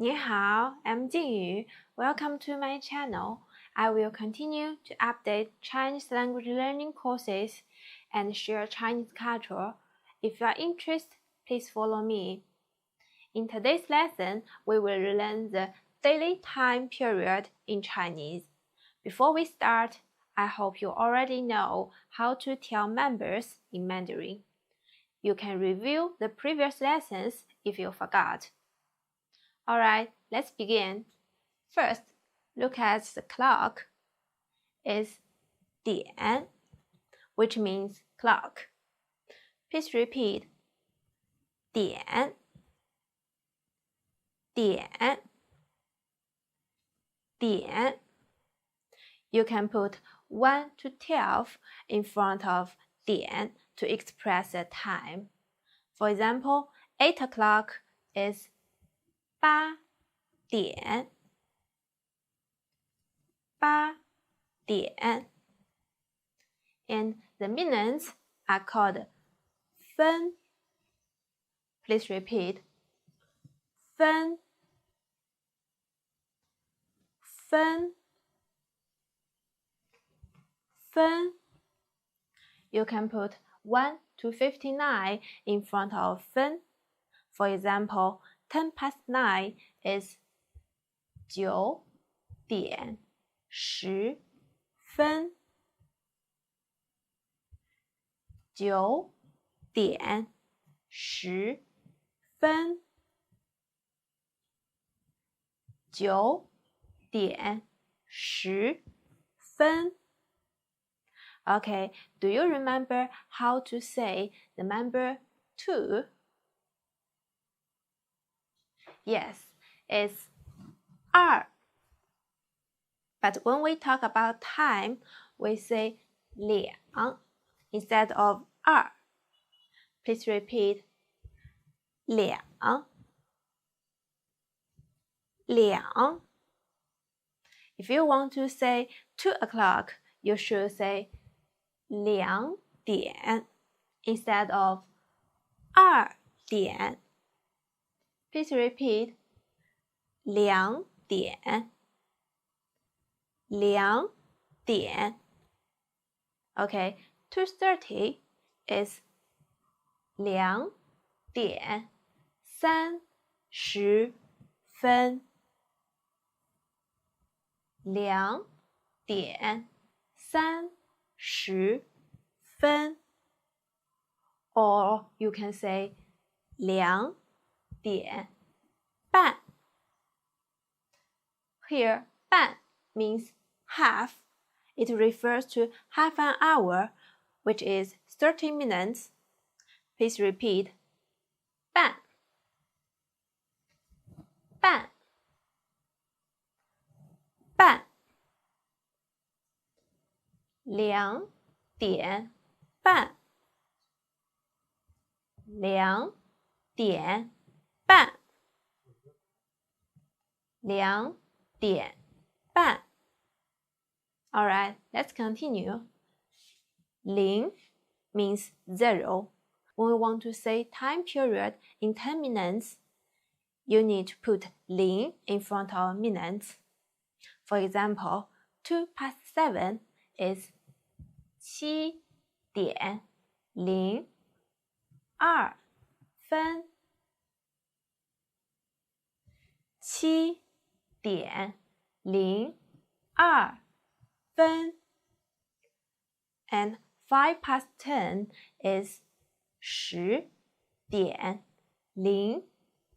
你好, I'm Jingyu. Welcome to my channel. I will continue to update Chinese language learning courses and share Chinese culture. If you are interested, please follow me. In today's lesson, we will learn the daily time period in Chinese. Before we start, I hope you already know how to tell numbers in Mandarin. You can review the previous lessons if you forgot. Alright, let's begin. First, look at the clock. It's 点, which means clock. Please repeat. 点, 点, 点. You can put 1 to 12 in front of 点 to express the time. For example, 8 o'clock is 8点 8点 and the minutes are called 分 Please repeat 分 分 分 You can put 1 to 59 in front of 分 For example, 10 past 9 is 9点10分9点10分9点10分 Okay, do you remember how to say the number 2? Yes, it's 2. But when we talk about time, we say 2 instead of 2. Please repeat 2. 2. If you want to say 2 o'clock, you should say 2点 instead of 2点 Please repeat 2点 2点 Okay, 2:30 is 2点30分2点30分 Or you can say 2点半 Here, 半 means half. It refers to half an hour, which is 30 minutes. Please repeat 半半半2点半2点半2点半 Alright, let's continue. 0 means 0. When we want to say time period in 10 minutes, you need to put 0 in front of minutes. For example, 2 past 7 is 7点02分7点02分 And 5 past 10 is 10点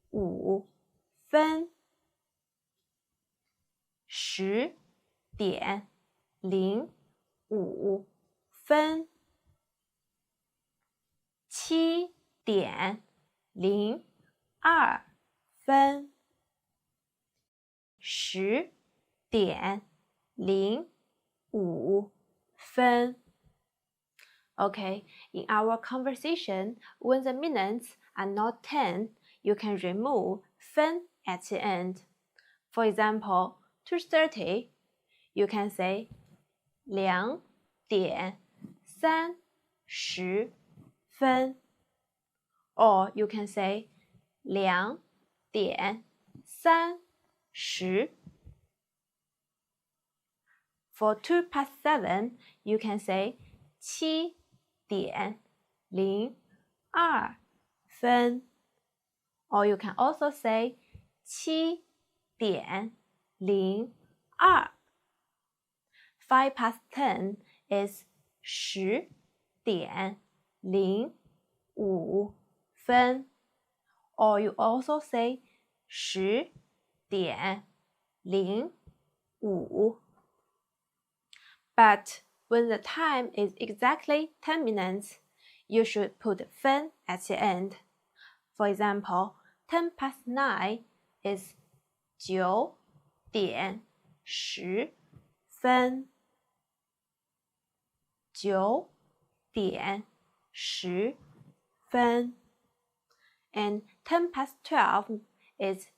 05分10点05分7点02分10点05分 Okay, in our conversation, when the minutes are not 10, you can remove 分 at the end. For example, 2:30, you can say 2点30分 Or you can say 2点 30. For 7:02, you can say 7:02. Or you can also say 7:02. 5:10 is 10:05. Or you also say 10:05. But when the time is exactly 10 minutes, you should put 分 at the end. For example, 9:10 is 9:10. 9:10. And 12:10 is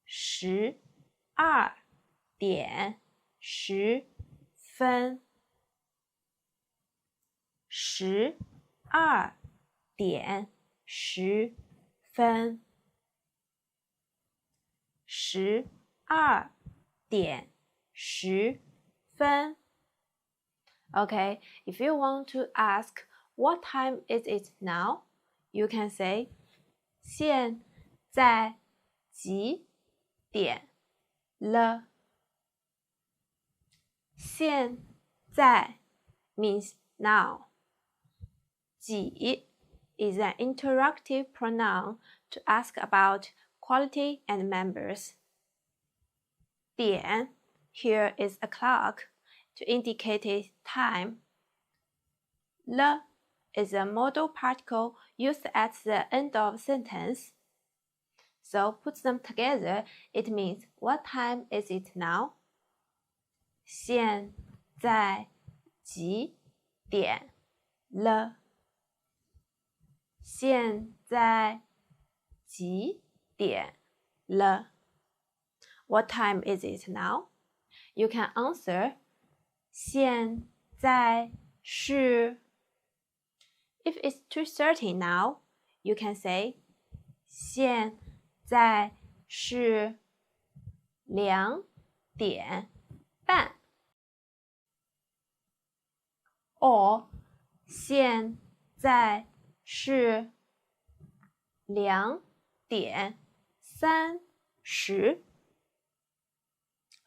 12:10. 12:10. 12:10. Okay, if you want to ask what time is it now, you can say 现在几点了？现在 means now. 几 is an interrogative pronoun to ask about quality and members. 点 here is a clock to indicate its time. 了 is a modal particle used at the end of a sentence. So put them together, it means what time is it now? 现在几点了？现在几点了？ What time is it now? You can answer 现在是 If it's 2:30 now, you can say 现在是2点半 or 现在是2点30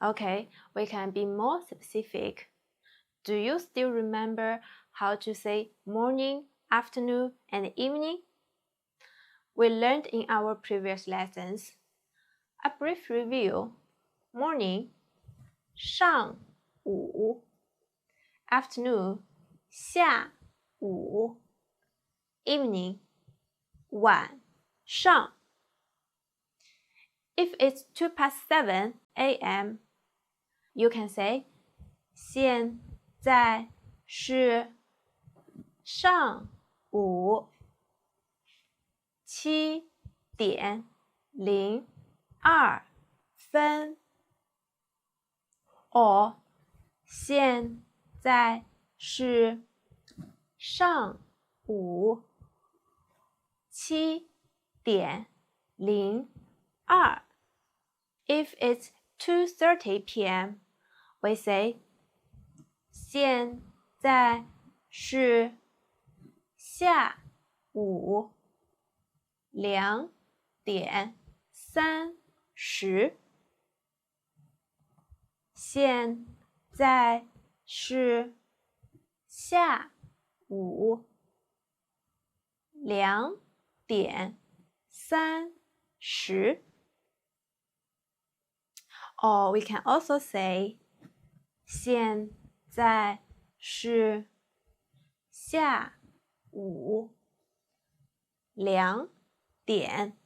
Okay, we can be more specific. Do you still remember how to say morning, afternoon, and evening? We learned in our previous lessons. A brief review. Morning, 上午 Afternoon, 下午 Evening, 晚上 If it's 7:02 a.m., you can say 现在是上午7:02 or 现在是上午7:02 If it's 2:30 p.m., we say 现在是下午2点30。现在是下午2点30。Or we can also say 现在是下午2点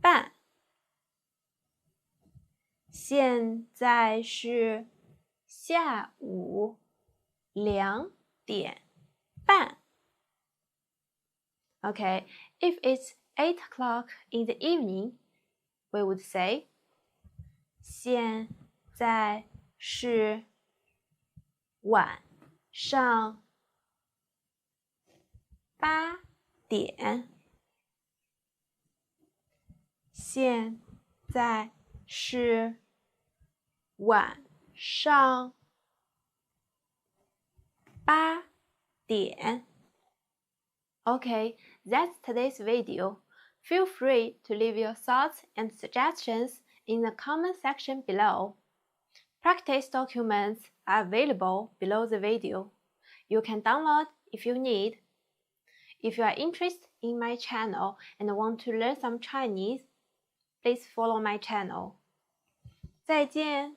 半。现在是下午2点半。Okay, if it's 8 o'clock in the evening, we would say 现在是晚上8点。现在是晚上8点。Okay, that's today's video. Feel free to leave your thoughts and suggestions in the comment section below. Practice documents are available below the video. You can download if you need. If you are interested in my channel and want to learn some Chinese, please follow my channel. 再见。